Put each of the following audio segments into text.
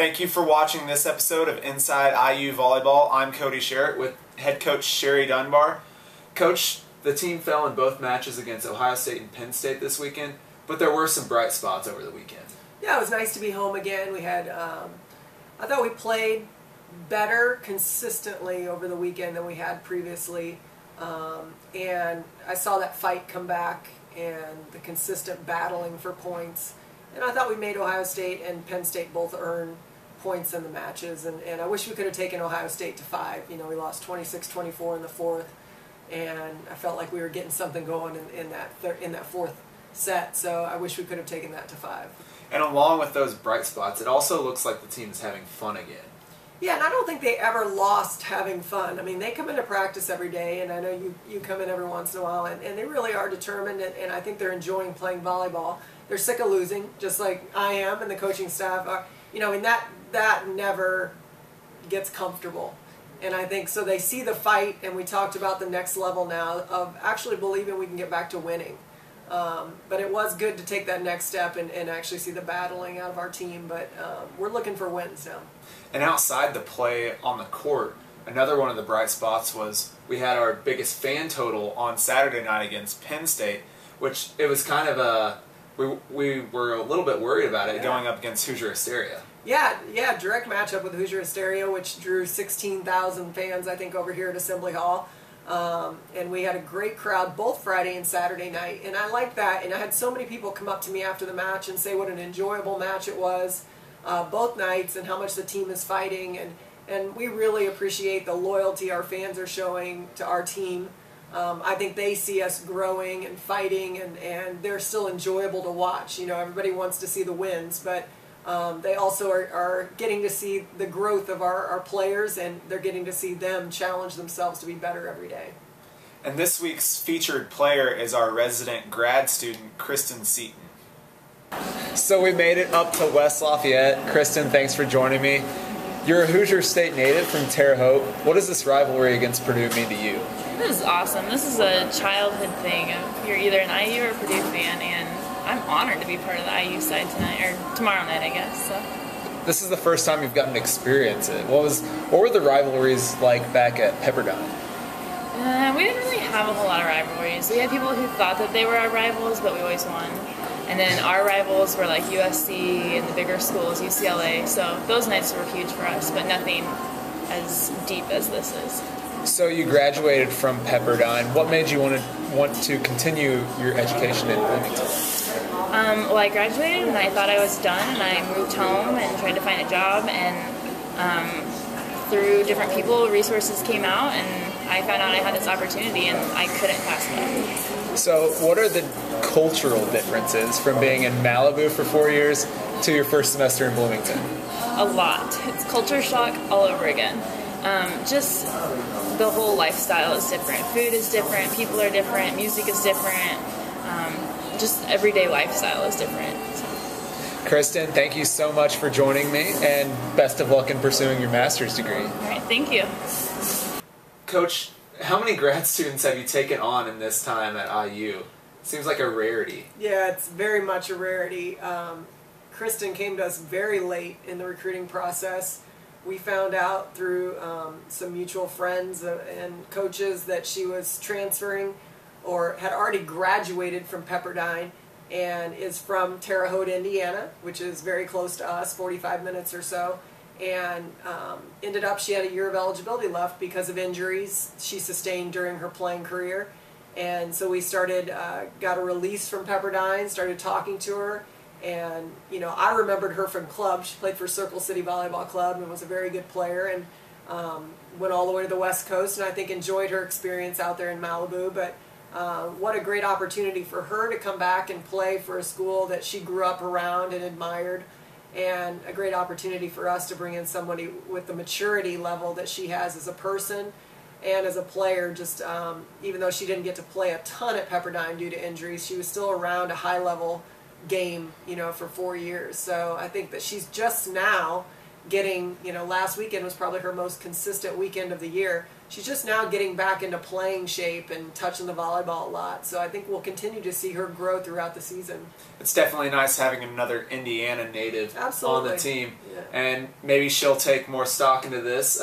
Thank you for watching this episode of Inside IU Volleyball. I'm Cody Sherritt with head coach Sherry Dunbar. Coach, the team fell in both matches against Ohio State and Penn State this weekend, but there were some bright spots over the weekend. Yeah, it was nice to be home again. We had, I thought we played better consistently over the weekend than we had previously. And I saw that fight come back and the consistent battling for points. And I thought we made Ohio State and Penn State both earn points in the matches. And I wish we could have taken Ohio State to 5. You know, we lost 26-24 in the fourth. And I felt like we were getting something going in that fourth set. So I wish we could have taken that to 5. And along with those bright spots, it also looks like the team is having fun again. Yeah, and I don't think they ever lost having fun. I mean, they come into practice every day, and I know you come in every once in a while, and they really are determined, and I think they're enjoying playing volleyball. They're sick of losing, just like I am, and the coaching staff are. You know, and that never gets comfortable. And I think so they see the fight, and we talked about the next level now of actually believing we can get back to winning. But it was good to take that next step and actually see the battling out of our team. But we're looking for wins now. And outside the play on the court, another one of the bright spots was we had our biggest fan total on Saturday night against Penn State, which it was kind of a we were a little bit worried about it going up against Hoosier Hysteria. Yeah, direct matchup with Hoosier Hysteria, which drew 16,000 fans, I think, over here at Assembly Hall. And we had a great crowd both Friday and Saturday night, and I liked that. And I had so many people come up to me after the match and say what an enjoyable match it was both nights and how much the team is fighting. And we really appreciate the loyalty our fans are showing to our team. I think they see us growing and fighting, and they're still enjoyable to watch. You know, everybody wants to see the wins, but they also are getting to see the growth of our players, and they're getting to see them challenge themselves to be better every day. And this week's featured player is our resident grad student, Kristen Seaton. So we made it up to West Lafayette. Kristen, thanks for joining me. You're a Hoosier State native from Terre Haute. What does this rivalry against Purdue mean to you? This is awesome. This is a childhood thing. You're either an IU or a Purdue fan, and I'm honored to be part of the IU side tonight, or tomorrow night, I guess. So. This is the first time you've gotten to experience it. What were the rivalries like back at Pepperdine? We didn't really have a whole lot of rivalries. We had people who thought that they were our rivals, but we always won. And then our rivals were like USC and the bigger schools, UCLA. So those nights were huge for us, but nothing as deep as this is. So you graduated from Pepperdine. What made you want to continue your education in Bloomington? Well, I graduated and I thought I was done, and I moved home and tried to find a job, and through different people, resources came out, and I found out I had this opportunity, and I couldn't pass it up. So what are the cultural differences from being in Malibu for 4 years to your first semester in Bloomington? A lot. It's culture shock all over again. Just the whole lifestyle is different. Food is different. People are different. Music is different. Just everyday lifestyle is different. Kristen, thank you so much for joining me, and best of luck in pursuing your master's degree. All right, thank you. Coach, how many grad students have you taken on in this time at IU? Seems like a rarity. Yeah, it's very much a rarity. Kristen came to us very late in the recruiting process. We found out through some mutual friends and coaches that she was transferring or had already graduated from Pepperdine and is from Terre Haute, Indiana, which is very close to us, 45 minutes or so. And ended up she had a year of eligibility left because of injuries she sustained during her playing career. And so we got a release from Pepperdine, started talking to her. And, you know, I remembered her from club. She played for Circle City Volleyball Club and was a very good player, and went all the way to the West Coast, and I think enjoyed her experience out there in Malibu. But what a great opportunity for her to come back and play for a school that she grew up around and admired, and a great opportunity for us to bring in somebody with the maturity level that she has as a person and as a player. Just even though she didn't get to play a ton at Pepperdine due to injuries, she was still around a high-level game, you know, for 4 years. So I think that she's just now getting, last weekend was probably her most consistent weekend of the year. She's just now getting back into playing shape and touching the volleyball a lot. So I think we'll continue to see her grow throughout the season. It's definitely nice having another Indiana native Absolutely. on the team. Yeah. And maybe she'll take more stock into this.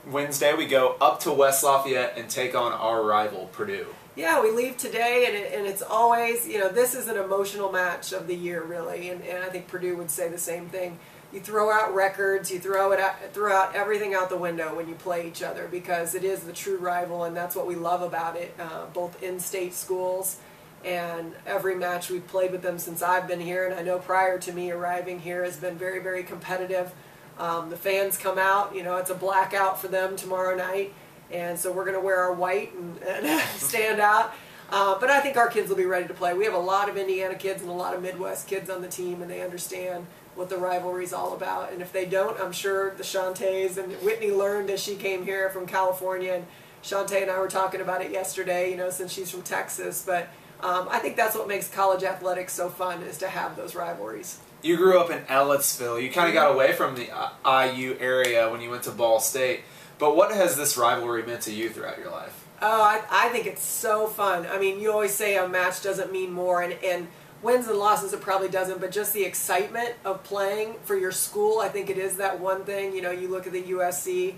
Wednesday we go up to West Lafayette and take on our rival, Purdue. Yeah, we leave today, and it's always, this is an emotional match of the year, really, and I think Purdue would say the same thing. You throw out records, you throw out everything out the window when you play each other, because it is the true rival, and that's what we love about it, both in-state schools, and every match we've played with them since I've been here, and I know prior to me arriving here has been very, very competitive. The fans come out, it's a blackout for them tomorrow night. And so we're going to wear our white and stand out. But I think our kids will be ready to play. We have a lot of Indiana kids and a lot of Midwest kids on the team, and they understand what the rivalry is all about. And if they don't, I'm sure the Shantays and Whitney learned as she came here from California. And Shantay and I were talking about it yesterday, since she's from Texas. But I think that's what makes college athletics so fun, is to have those rivalries. You grew up in Ellettsville. You kind of got away from the IU area when you went to Ball State. But what has this rivalry meant to you throughout your life? Oh, I think it's so fun. I mean, you always say a match doesn't mean more, and wins and losses it probably doesn't, but just the excitement of playing for your school, I think it is that one thing. You look at the USC,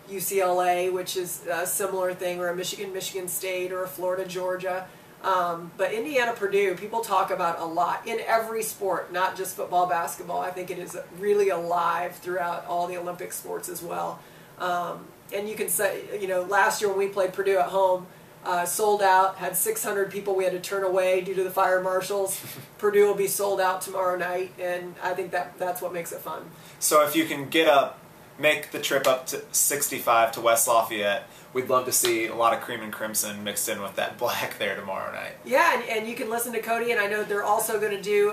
UCLA, which is a similar thing, or a Michigan State, or a Florida, Georgia. But Indiana, Purdue, people talk about a lot in every sport, not just football, basketball. I think it is really alive throughout all the Olympic sports as well. And you can say, last year when we played Purdue at home, sold out, had 600 people we had to turn away due to the fire marshals. Purdue will be sold out tomorrow night, and I think that's what makes it fun. So if you can make the trip up to 65 to West Lafayette, we'd love to see a lot of cream and crimson mixed in with that black there tomorrow night. Yeah, and you can listen to Cody, and I know they're also going to do,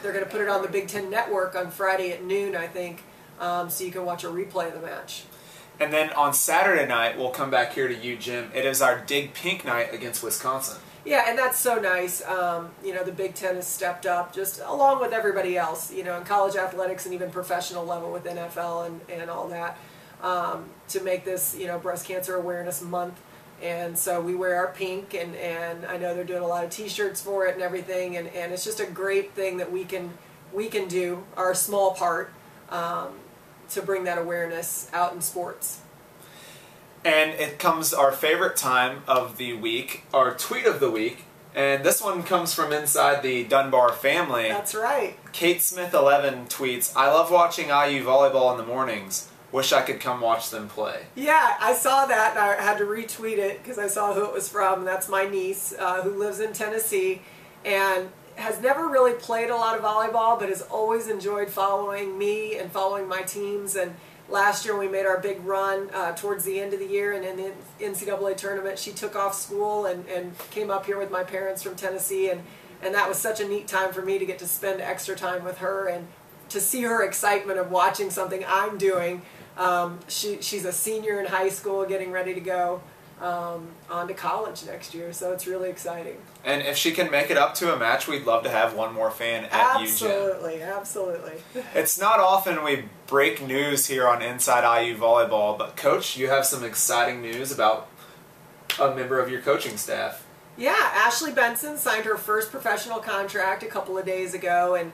they're going to put it on the Big Ten Network on Friday at noon, I think, so you can watch a replay of the match. And then on Saturday night, we'll come back here to you, Jim. It is our Dig Pink night against Wisconsin. Yeah, and that's so nice. The Big Ten has stepped up, just along with everybody else, in college athletics and even professional level with NFL and all that, to make this, Breast Cancer Awareness Month. And so we wear our pink, and I know they're doing a lot of T-shirts for it and everything, and it's just a great thing that we can do our small part to bring that awareness out in sports. And it comes our favorite time of the week, our tweet of the week, and this one comes from inside the Dunbar family. That's right. Kate Smith 11 tweets, "I love watching IU volleyball in the mornings. Wish I could come watch them play." Yeah, I saw that, and I had to retweet it because I saw who it was from. That's my niece who lives in Tennessee and has never really played a lot of volleyball, but has always enjoyed following me and following my teams. And last year we made our big run towards the end of the year, and in the NCAA tournament she took off school and came up here with my parents from Tennessee, and that was such a neat time for me to get to spend extra time with her and to see her excitement of watching something I'm doing. She's a senior in high school getting ready to go on to college next year, so it's really exciting. And if she can make it up to a match, we'd love to have one more fan at Absolutely, absolutely. It's not often we break news here on Inside IU Volleyball, but Coach, you have some exciting news about a member of your coaching staff. Yeah, Ashley Benson signed her first professional contract a couple of days ago, and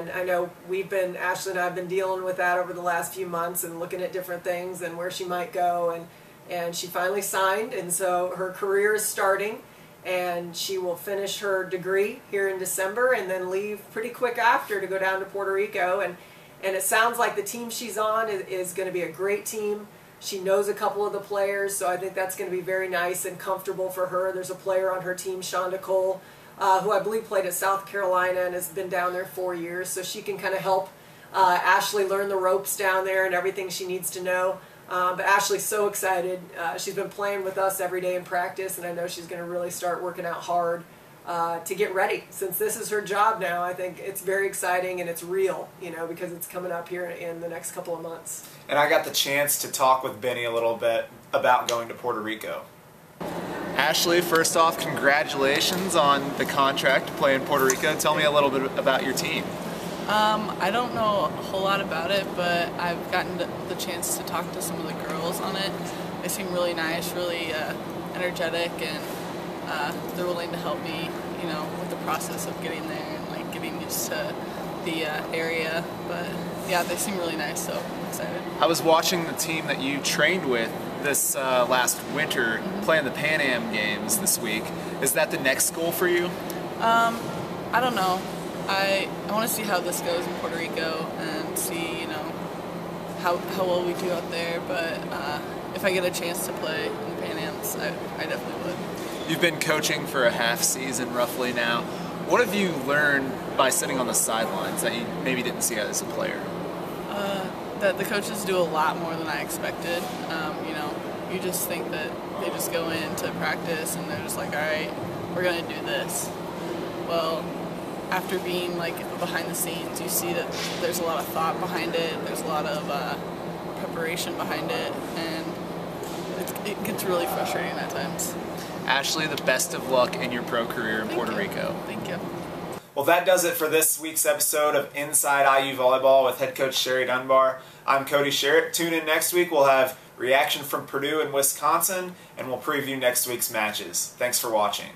I know Ashley and I have been dealing with that over the last few months and looking at different things and where she might go, and she finally signed, and so her career is starting, and she will finish her degree here in December and then leave pretty quick after to go down to Puerto Rico, and it sounds like the team she's on is going to be a great team. She knows a couple of the players, so I think that's going to be very nice and comfortable for her. There's a player on her team, Shonda Cole, who I believe played at South Carolina and has been down there 4 years, so she can kind of help Ashley learn the ropes down there and everything she needs to know. But Ashley's so excited. She's been playing with us every day in practice, and I know she's going to really start working out hard to get ready. Since this is her job now, I think it's very exciting and it's real, because it's coming up here in the next couple of months. And I got the chance to talk with Benny a little bit about going to Puerto Rico. Ashley, first off, congratulations on the contract to play in Puerto Rico. Tell me a little bit about your team. I don't know a whole lot about it, but I've gotten the chance to talk to some of the girls on it. They seem really nice, really energetic, and they're willing to help me, with the process of getting there and like getting used to the area. But yeah, they seem really nice, so I'm excited. I was watching the team that you trained with this last winter playing the Pan Am games this week. Is that the next goal for you? I don't know. I want to see how this goes in Puerto Rico and see, how well we do out there. But if I get a chance to play in the Pan Ams, I definitely would. You've been coaching for a half season roughly now. What have you learned by sitting on the sidelines that you maybe didn't see as a player? That the coaches do a lot more than I expected. You just think that they just go into practice and they're just like, all right, we're going to do this. Well, after being like behind the scenes, you see that there's a lot of thought behind it, there's a lot of preparation behind it, and it gets really frustrating at times. Ashley, the best of luck in your pro career in Puerto Rico. Thank you. Well, that does it for this week's episode of Inside IU Volleyball with head coach Sherry Dunbar. I'm Cody Sherritt. Tune in next week. We'll have reaction from Purdue and Wisconsin, and we'll preview next week's matches. Thanks for watching.